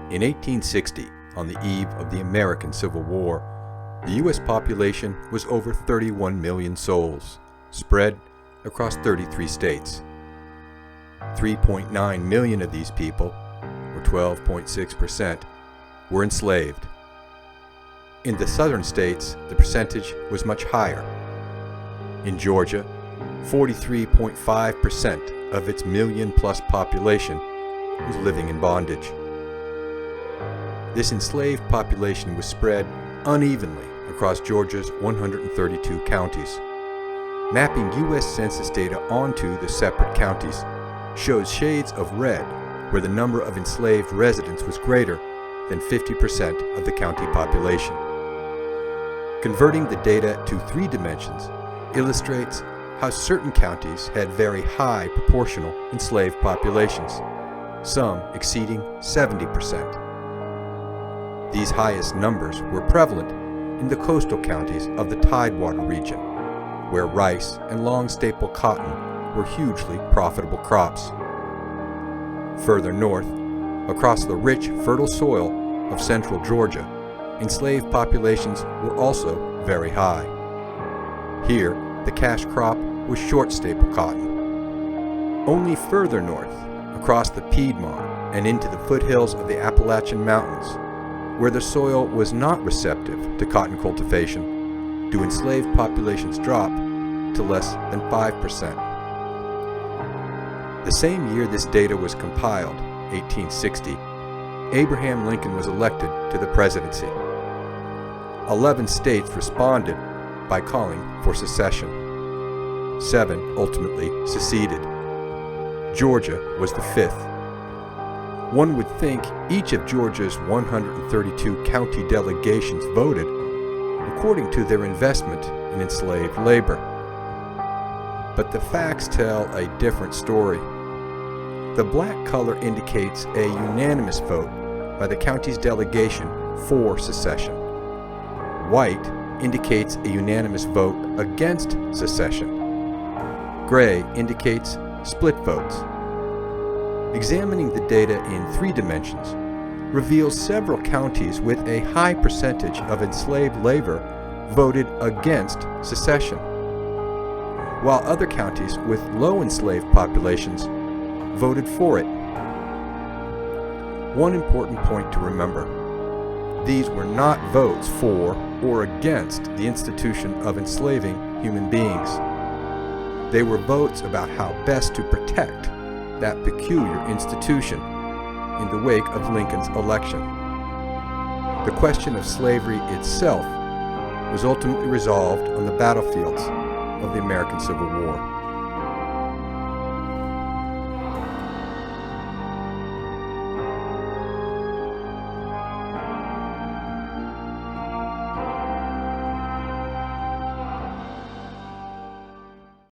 In 1860, on the eve of the American Civil War, the U.S. population was over 31 million souls, spread across 33 states. 3.9 million of these people, or 12.6%, were enslaved. In the southern states, the percentage was much higher. In Georgia, 43.5% of its million-plus population was living in bondage. This enslaved population was spread unevenly across Georgia's 132 counties. Mapping U.S. Census data onto the separate counties shows shades of red where the number of enslaved residents was greater than 50% of the county population. Converting the data to 3 dimensions illustrates how certain counties had very high proportional enslaved populations, some exceeding 70%. These highest numbers were prevalent in the coastal counties of the Tidewater region, where rice and long staple cotton were hugely profitable crops. Further north, across the rich, fertile soil of central Georgia, enslaved populations were also very high. Here, the cash crop was short staple cotton. Only further north, across the Piedmont and into the foothills of the Appalachian Mountains, where the soil was not receptive to cotton cultivation, do enslaved populations drop to less than 5%. The same year this data was compiled, 1860, Abraham Lincoln was elected to the presidency. 11 states responded by calling for secession. 7 ultimately seceded. Georgia was the 5th. One would think each of Georgia's 132 county delegations voted according to their investment in enslaved labor. But the facts tell a different story. The black color indicates a unanimous vote by the county's delegation for secession. White indicates a unanimous vote against secession. Gray indicates split votes. Examining the data in 3 dimensions reveals several counties with a high percentage of enslaved labor voted against secession, while other counties with low enslaved populations voted for it. One important point to remember: these were not votes for or against the institution of enslaving human beings. They were votes about how best to protect that peculiar institution in the wake of Lincoln's election. The question of slavery itself was ultimately resolved on the battlefields of the American Civil War.